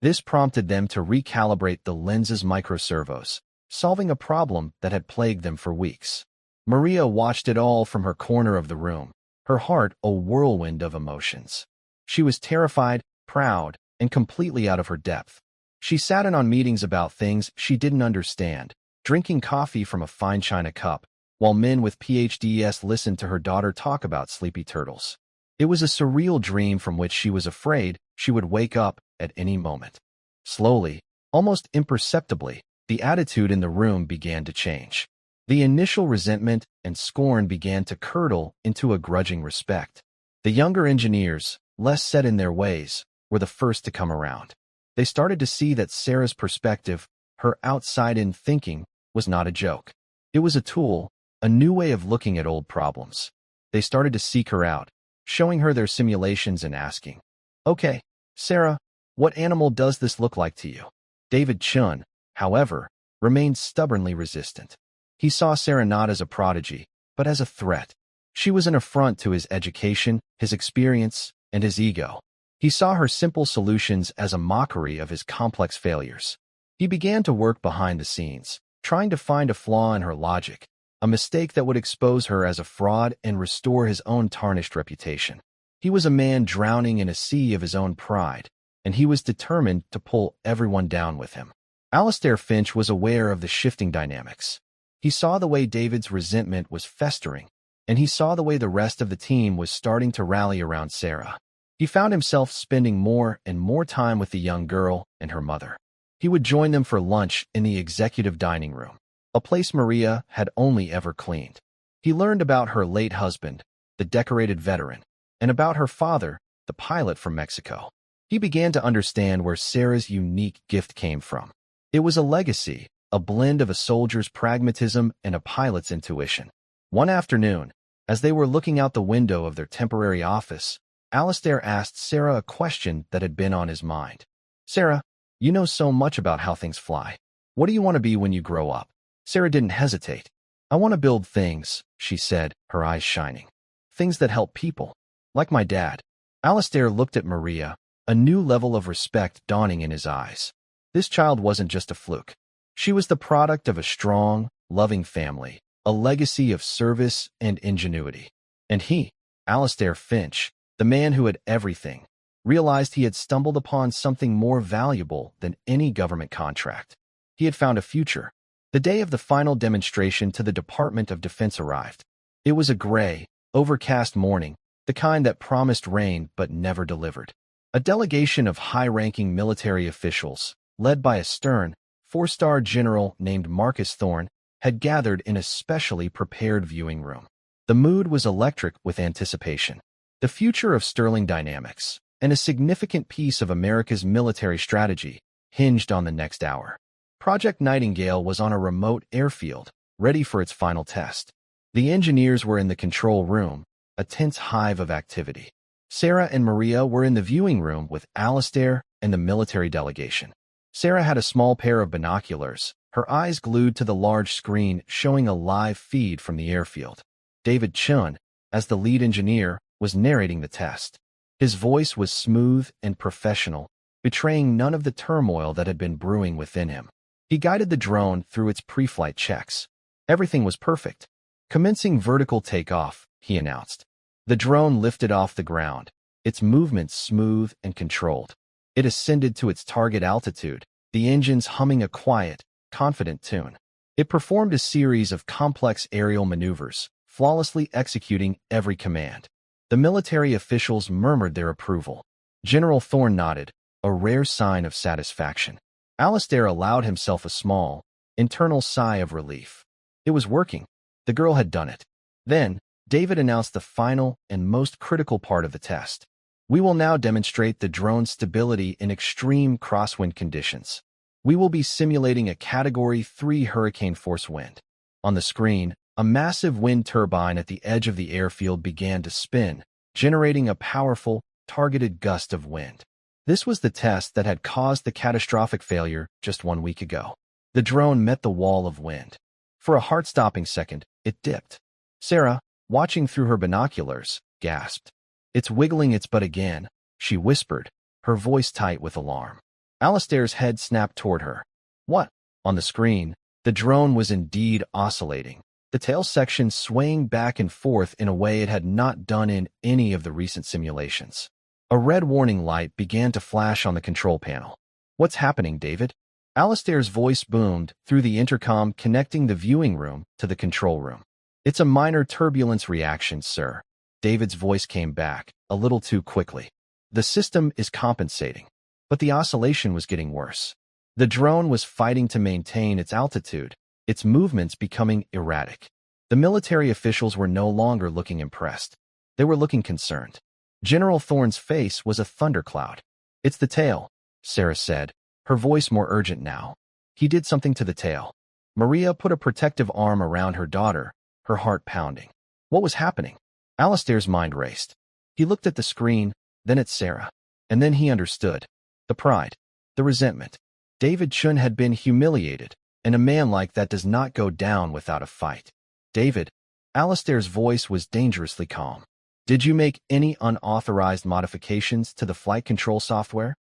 This prompted them to recalibrate the lens's microservos, solving a problem that had plagued them for weeks. Maria watched it all from her corner of the room, her heart a whirlwind of emotions. She was terrified, proud, and completely out of her depth. She sat in on meetings about things she didn't understand, drinking coffee from a fine china cup, while men with PhDs listened to her daughter talk about sleepy turtles. It was a surreal dream from which she was afraid she would wake up at any moment. Slowly, almost imperceptibly, the attitude in the room began to change. The initial resentment and scorn began to curdle into a grudging respect. The younger engineers, less set in their ways, were the first to come around. They started to see that Sarah's perspective, her outside-in thinking, was not a joke. It was a tool, a new way of looking at old problems. They started to seek her out, showing her their simulations and asking, "Okay, Sarah, what animal does this look like to you?" David Chun, however, remained stubbornly resistant. He saw Sarah not as a prodigy, but as a threat. She was an affront to his education, his experience, and his ego. He saw her simple solutions as a mockery of his complex failures. He began to work behind the scenes, trying to find a flaw in her logic, a mistake that would expose her as a fraud and restore his own tarnished reputation. He was a man drowning in a sea of his own pride, and he was determined to pull everyone down with him. Alistair Finch was aware of the shifting dynamics. He saw the way David's resentment was festering, and he saw the way the rest of the team was starting to rally around Sarah. He found himself spending more and more time with the young girl and her mother. He would join them for lunch in the executive dining room, a place Maria had only ever cleaned. He learned about her late husband, the decorated veteran, and about her father, the pilot from Mexico. He began to understand where Sarah's unique gift came from. It was a legacy, a blend of a soldier's pragmatism and a pilot's intuition. One afternoon, as they were looking out the window of their temporary office, Alistair asked Sarah a question that had been on his mind. "Sarah, you know so much about how things fly. What do you want to be when you grow up?" Sarah didn't hesitate. "I want to build things," she said, her eyes shining. "Things that help people. Like my dad." Alistair looked at Maria, a new level of respect dawning in his eyes. This child wasn't just a fluke. She was the product of a strong, loving family, a legacy of service and ingenuity. And he, Alistair Finch, the man who had everything, realized he had stumbled upon something more valuable than any government contract. He had found a future, The day of the final demonstration to the Department of Defense arrived. It was a gray, overcast morning, the kind that promised rain but never delivered. A delegation of high-ranking military officials, led by a stern, four-star general named Marcus Thorne, had gathered in a specially prepared viewing room. The mood was electric with anticipation. The future of Sterling Dynamics, and a significant piece of America's military strategy, hinged on the next hour. Project Nightingale was on a remote airfield, ready for its final test. The engineers were in the control room, a tense hive of activity. Sarah and Maria were in the viewing room with Alistair and the military delegation. Sarah had a small pair of binoculars, her eyes glued to the large screen showing a live feed from the airfield. David Chun, as the lead engineer, was narrating the test. His voice was smooth and professional, betraying none of the turmoil that had been brewing within him. He guided the drone through its pre-flight checks. Everything was perfect. Commencing vertical takeoff, he announced. The drone lifted off the ground, its movements smooth and controlled. It ascended to its target altitude, the engines humming a quiet, confident tune. It performed a series of complex aerial maneuvers, flawlessly executing every command. The military officials murmured their approval. General Thorne nodded, a rare sign of satisfaction. Alistair allowed himself a small, internal sigh of relief. It was working. The girl had done it. Then, David announced the final and most critical part of the test. We will now demonstrate the drone's stability in extreme crosswind conditions. We will be simulating a Category 3 hurricane force wind. On the screen, a massive wind turbine at the edge of the airfield began to spin, generating a powerful, targeted gust of wind. This was the test that had caused the catastrophic failure just 1 week ago. The drone met the wall of wind. For a heart-stopping second, it dipped. Sarah, watching through her binoculars, gasped. "It's wiggling its butt again," she whispered, her voice tight with alarm. Alistair's head snapped toward her. What? On the screen, the drone was indeed oscillating, the tail section swaying back and forth in a way it had not done in any of the recent simulations. A red warning light began to flash on the control panel. "What's happening, David?" Alistair's voice boomed through the intercom connecting the viewing room to the control room. "It's a minor turbulence reaction, sir." David's voice came back, a little too quickly. "The system is compensating." But the oscillation was getting worse. The drone was fighting to maintain its altitude, its movements becoming erratic. The military officials were no longer looking impressed. They were looking concerned. General Thorne's face was a thundercloud. "It's the tail," Sarah said, her voice more urgent now. "He did something to the tail." Maria put a protective arm around her daughter, her heart pounding. What was happening? Alistair's mind raced. He looked at the screen, then at Sarah. And then he understood. The pride. The resentment. David Chun had been humiliated, and a man like that does not go down without a fight. "David," Alistair's voice was dangerously calm. "Did you make any unauthorized modifications to the flight control software?"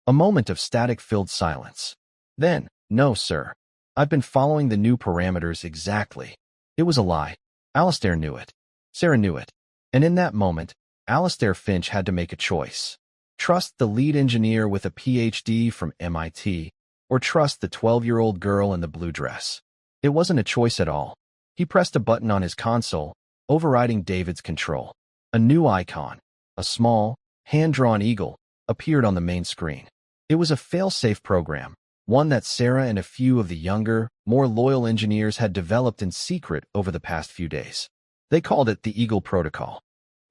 A moment of static-filled silence. Then, "No, sir. I've been following the new parameters exactly." It was a lie. Alistair knew it. Sarah knew it. And in that moment, Alistair Finch had to make a choice. Trust the lead engineer with a PhD from MIT, or trust the 12-year-old girl in the blue dress. It wasn't a choice at all. He pressed a button on his console, overriding David's control. A new icon, a small, hand-drawn eagle, appeared on the main screen. It was a fail-safe program, one that Sarah and a few of the younger, more loyal engineers had developed in secret over the past few days. They called it the Eagle Protocol.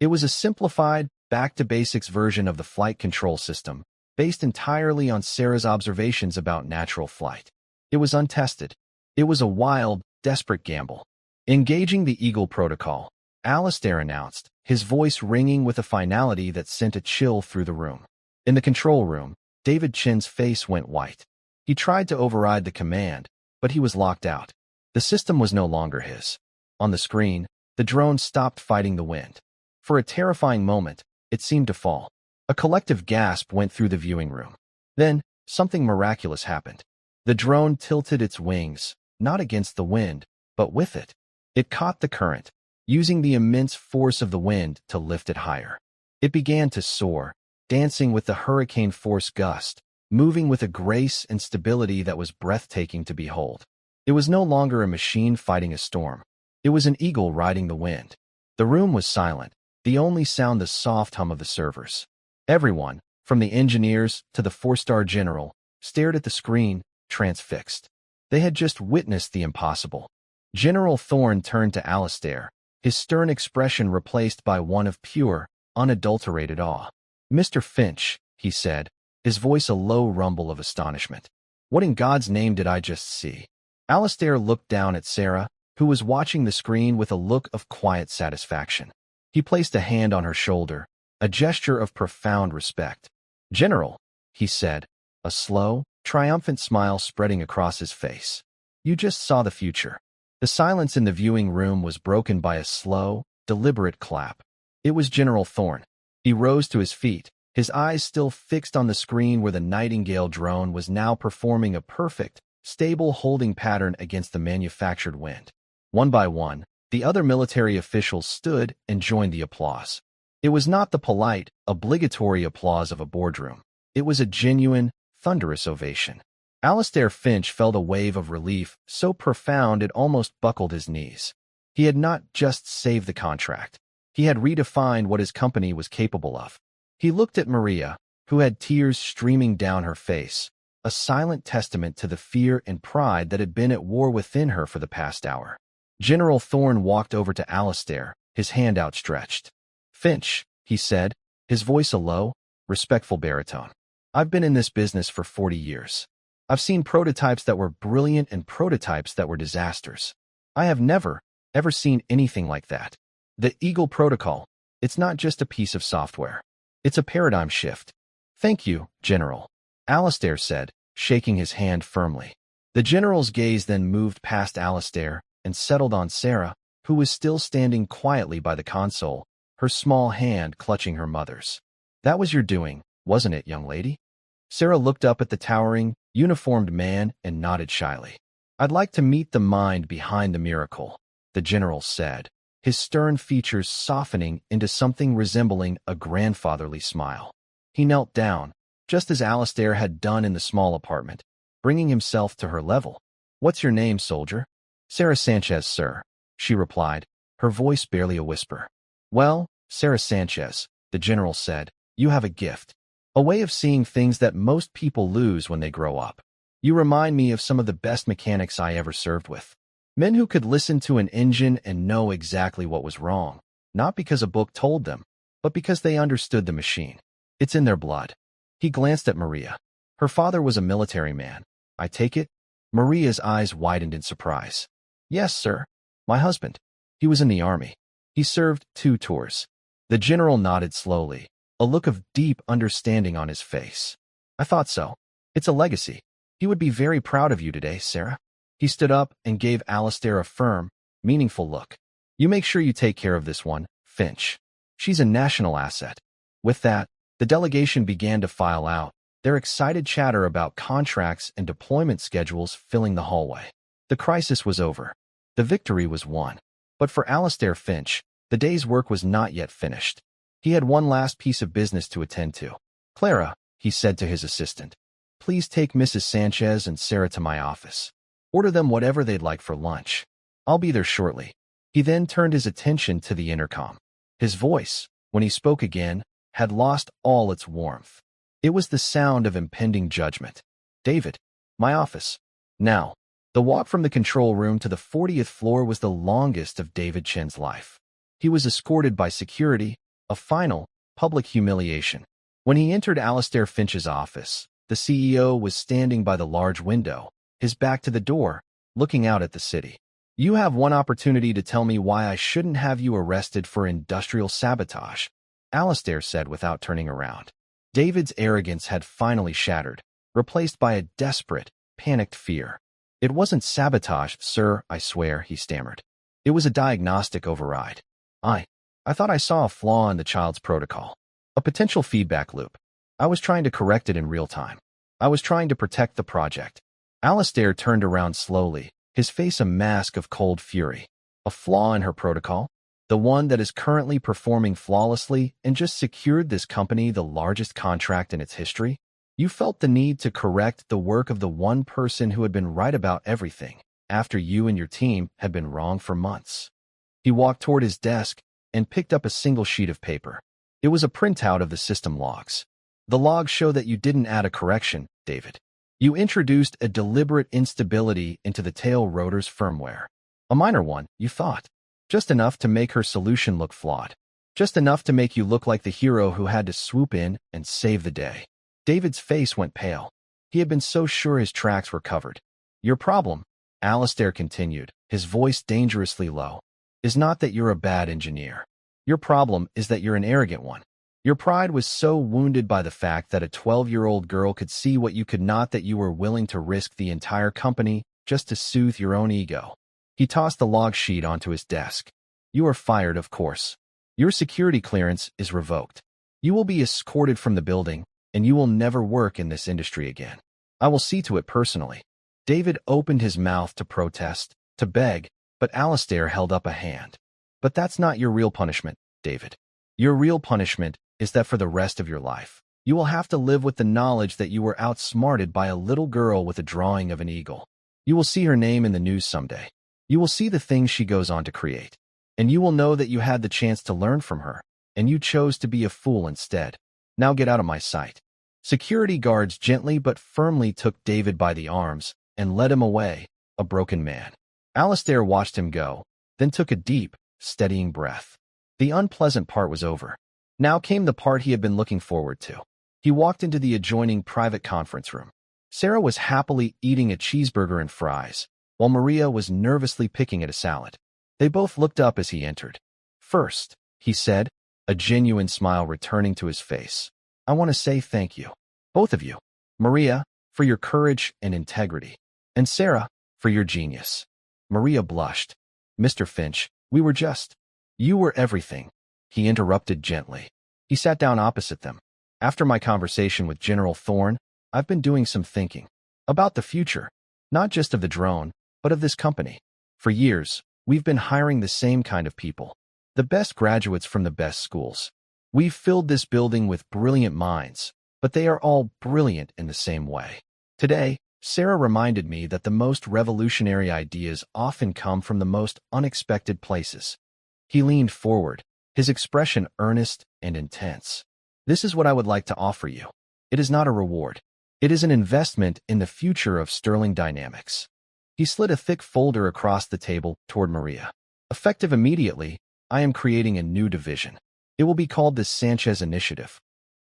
It was a simplified, back-to-basics version of the flight control system, based entirely on Sarah's observations about natural flight. It was untested. It was a wild, desperate gamble. Engaging the Eagle Protocol, Alistair announced, his voice ringing with a finality that sent a chill through the room. In the control room, David Chin's face went white. He tried to override the command, but he was locked out. The system was no longer his. On the screen, the drone stopped fighting the wind. For a terrifying moment, it seemed to fall. A collective gasp went through the viewing room. Then, something miraculous happened. The drone tilted its wings, not against the wind, but with it. It caught the current, using the immense force of the wind to lift it higher. It began to soar, dancing with the hurricane force gust, moving with a grace and stability that was breathtaking to behold. It was no longer a machine fighting a storm. It was an eagle riding the wind. The room was silent, the only sound the soft hum of the servers. Everyone, from the engineers to the four-star general, stared at the screen, transfixed. They had just witnessed the impossible. General Thorne turned to Alistair, his stern expression replaced by one of pure, unadulterated awe. "Mr. Finch," he said, his voice a low rumble of astonishment. "What in God's name did I just see?" Alistair looked down at Sarah, who was watching the screen with a look of quiet satisfaction. He placed a hand on her shoulder, a gesture of profound respect. "General," he said, a slow, triumphant smile spreading across his face. "You just saw the future." The silence in the viewing room was broken by a slow, deliberate clap. It was General Thorne. He rose to his feet, his eyes still fixed on the screen where the Nightingale drone was now performing a perfect, stable holding pattern against the manufactured wind. One by one, the other military officials stood and joined the applause. It was not the polite, obligatory applause of a boardroom. It was a genuine, thunderous ovation. Alistair Finch felt a wave of relief so profound it almost buckled his knees. He had not just saved the contract. He had redefined what his company was capable of. He looked at Maria, who had tears streaming down her face, a silent testament to the fear and pride that had been at war within her for the past hour. General Thorne walked over to Alistair, his hand outstretched. "Finch," he said, his voice a low, respectful baritone. "I've been in this business for 40 years. I've seen prototypes that were brilliant and prototypes that were disasters. I have never, ever seen anything like that. The Eagle Protocol, it's not just a piece of software. It's a paradigm shift." "Thank you, General," Alistair said, shaking his hand firmly. The general's gaze then moved past Alistair and settled on Sarah, who was still standing quietly by the console, her small hand clutching her mother's. "That was your doing, wasn't it, young lady?" Sarah looked up at the towering, uniformed man and nodded shyly. "I'd like to meet the mind behind the miracle," the general said, his stern features softening into something resembling a grandfatherly smile. He knelt down, just as Alistair had done in the small apartment, bringing himself to her level. "What's your name, soldier?" "Sarah Sanchez, sir," she replied, her voice barely a whisper. "Well, Sarah Sanchez," the general said, "you have a gift. A way of seeing things that most people lose when they grow up. You remind me of some of the best mechanics I ever served with. Men who could listen to an engine and know exactly what was wrong, not because a book told them, but because they understood the machine. It's in their blood." He glanced at Maria. "Her father was a military man, I take it?" Maria's eyes widened in surprise. "Yes, sir. My husband. He was in the army. He served 2 tours. The general nodded slowly, a look of deep understanding on his face. "I thought so. It's a legacy. He would be very proud of you today, Sarah." He stood up and gave Alistair a firm, meaningful look. "You make sure you take care of this one, Finch. She's a national asset." With that, the delegation began to file out, their excited chatter about contracts and deployment schedules filling the hallway. The crisis was over. The victory was won. But for Alistair Finch, the day's work was not yet finished. He had one last piece of business to attend to. "Clara," he said to his assistant, "please take Mrs. Sanchez and Sarah to my office. Order them whatever they'd like for lunch. I'll be there shortly." He then turned his attention to the intercom. His voice, when he spoke again, had lost all its warmth. It was the sound of impending judgment. "David, my office." Now, the walk from the control room to the 40th floor was the longest of David Chen's life. He was escorted by security, a final, public humiliation. When he entered Alistair Finch's office, the CEO was standing by the large window, his back to the door, looking out at the city. "You have one opportunity to tell me why I shouldn't have you arrested for industrial sabotage," Alistair said without turning around. David's arrogance had finally shattered, replaced by a desperate, panicked fear. "It wasn't sabotage, sir, I swear," he stammered. "It was a diagnostic override. I thought I saw a flaw in the child's protocol. A potential feedback loop. I was trying to correct it in real time. I was trying to protect the project." Alistair turned around slowly, his face a mask of cold fury. "A flaw in her protocol? The one that is currently performing flawlessly and just secured this company the largest contract in its history? You felt the need to correct the work of the one person who had been right about everything, after you and your team had been wrong for months. He walked toward his desk and picked up a single sheet of paper. It was a printout of the system logs. The logs show that you didn't add a correction, David. You introduced a deliberate instability into the tail rotor's firmware. A minor one, you thought. Just enough to make her solution look flawed. Just enough to make you look like the hero who had to swoop in and save the day. David's face went pale. He had been so sure his tracks were covered. Your problem, Alistair continued, his voice dangerously low, is not that you're a bad engineer. Your problem is that you're an arrogant one. Your pride was so wounded by the fact that a 12-year-old girl could see what you could not that you were willing to risk the entire company just to soothe your own ego. He tossed the log sheet onto his desk. You are fired, of course. Your security clearance is revoked. You will be escorted from the building, and you will never work in this industry again. I will see to it personally. David opened his mouth to protest, to beg, but Alistair held up a hand. But that's not your real punishment, David. Your real punishment is that for the rest of your life, you will have to live with the knowledge that you were outsmarted by a little girl with a drawing of an eagle. You will see her name in the news someday. You will see the things she goes on to create. And you will know that you had the chance to learn from her, and you chose to be a fool instead. Now get out of my sight. Security guards gently but firmly took David by the arms and led him away, a broken man. Alistair watched him go, then took a deep, steadying breath. The unpleasant part was over. Now came the part he had been looking forward to. He walked into the adjoining private conference room. Sarah was happily eating a cheeseburger and fries, while Maria was nervously picking at a salad. They both looked up as he entered. First, he said, a genuine smile returning to his face, I want to say thank you. Both of you. Maria, for your courage and integrity. And Sarah, for your genius. Maria blushed. Mr. Finch, we were just. You were everything. He interrupted gently. He sat down opposite them. After my conversation with General Thorne, I've been doing some thinking. About the future. Not just of the drone, but of this company. For years, we've been hiring the same kind of people. The best graduates from the best schools. We've filled this building with brilliant minds, but they are all brilliant in the same way. Today, Sarah reminded me that the most revolutionary ideas often come from the most unexpected places. He leaned forward, his expression earnest and intense. This is what I would like to offer you. It is not a reward. It is an investment in the future of Sterling Dynamics. He slid a thick folder across the table toward Maria. Effective immediately, I am creating a new division. It will be called the Sanchez Initiative.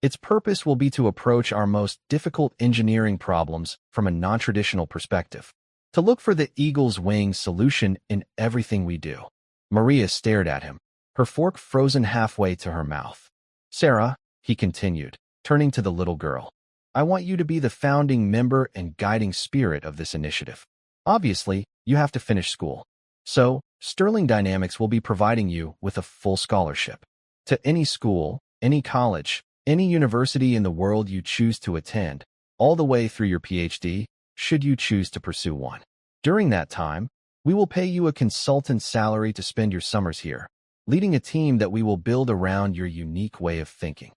Its purpose will be to approach our most difficult engineering problems from a non-traditional perspective. To look for the eagle's wing solution in everything we do. Maria stared at him, her fork frozen halfway to her mouth. Sarah, he continued, turning to the little girl, I want you to be the founding member and guiding spirit of this initiative. Obviously, you have to finish school. So, Sterling Dynamics will be providing you with a full scholarship. To any school, any college, any university in the world you choose to attend, all the way through your PhD, should you choose to pursue one. During that time, we will pay you a consultant salary to spend your summers here, leading a team that we will build around your unique way of thinking.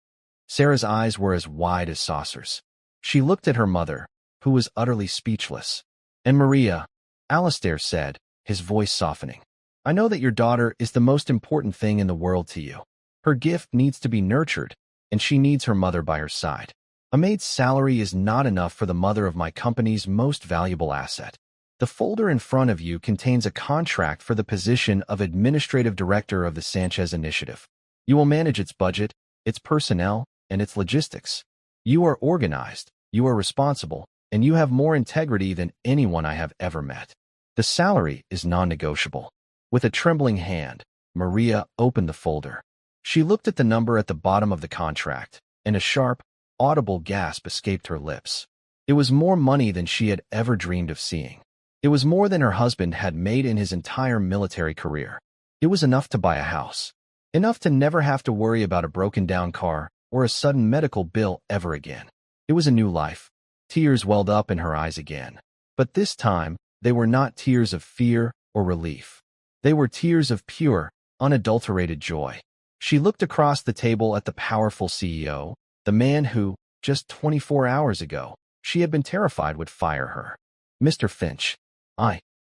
Sarah's eyes were as wide as saucers. She looked at her mother, who was utterly speechless. And Maria, Alistair said, his voice softening, I know that your daughter is the most important thing in the world to you. Her gift needs to be nurtured, and she needs her mother by her side. A maid's salary is not enough for the mother of my company's most valuable asset. The folder in front of you contains a contract for the position of Administrative Director of the Sanchez Initiative. You will manage its budget, its personnel, and its logistics. You are organized, you are responsible, and you have more integrity than anyone I have ever met. The salary is non-negotiable. With a trembling hand, Maria opened the folder. She looked at the number at the bottom of the contract, and a sharp, audible gasp escaped her lips. It was more money than she had ever dreamed of seeing. It was more than her husband had made in his entire military career. It was enough to buy a house. Enough to never have to worry about a broken-down car or a sudden medical bill ever again. It was a new life. Tears welled up in her eyes again. But this time, they were not tears of fear or relief. They were tears of pure, unadulterated joy. She looked across the table at the powerful CEO, the man who, just 24 hours ago, she had been terrified would fire her. Mr. Finch,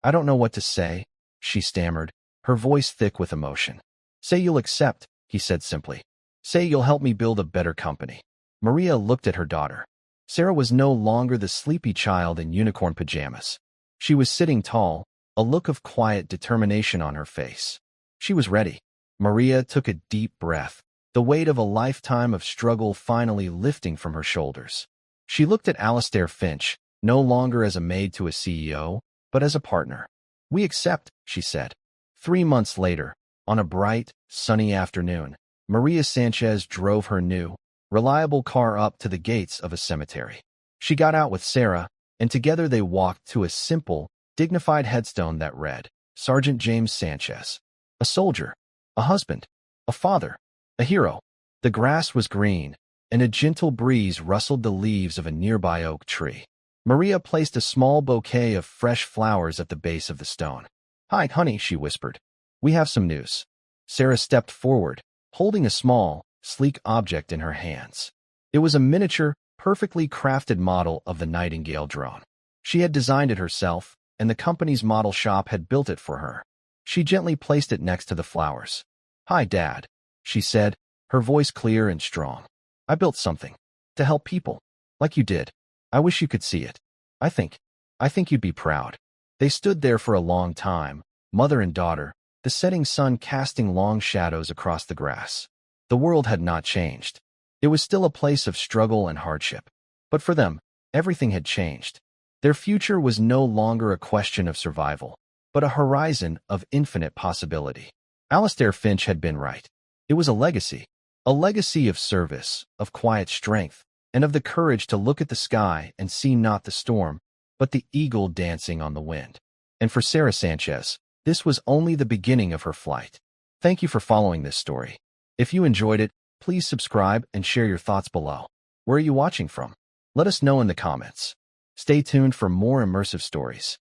I don't know what to say, she stammered, her voice thick with emotion. Say you'll accept, he said simply. Say you'll help me build a better company. Maria looked at her daughter. Sarah was no longer the sleepy child in unicorn pajamas. She was sitting tall, a look of quiet determination on her face. She was ready. Maria took a deep breath, the weight of a lifetime of struggle finally lifting from her shoulders. She looked at Alistair Finch, no longer as a maid to a CEO, but as a partner. We accept, she said. 3 months later, on a bright, sunny afternoon, Maria Sanchez drove her new, reliable car up to the gates of a cemetery. She got out with Sarah, and together they walked to a simple, dignified headstone that read, Sergeant James Sanchez. A soldier, a husband, a father, a hero. The grass was green, and a gentle breeze rustled the leaves of a nearby oak tree. Maria placed a small bouquet of fresh flowers at the base of the stone. Hi, honey, she whispered. We have some news. Sarah stepped forward, holding a small, sleek object in her hands. It was a miniature, perfectly crafted model of the Nightingale drone. She had designed it herself, and the company's model shop had built it for her. She gently placed it next to the flowers. Hi, Dad, she said, her voice clear and strong. I built something. To help people. Like you did. I wish you could see it. I think you'd be proud. They stood there for a long time, mother and daughter, the setting sun casting long shadows across the grass. The world had not changed. It was still a place of struggle and hardship. But for them, everything had changed. Their future was no longer a question of survival, but a horizon of infinite possibility. Alistair Finch had been right. It was a legacy of service, of quiet strength, and of the courage to look at the sky and see not the storm, but the eagle dancing on the wind. And for Sarah Sanchez, this was only the beginning of her flight. Thank you for following this story. If you enjoyed it, please subscribe and share your thoughts below. Where are you watching from? Let us know in the comments. Stay tuned for more immersive stories.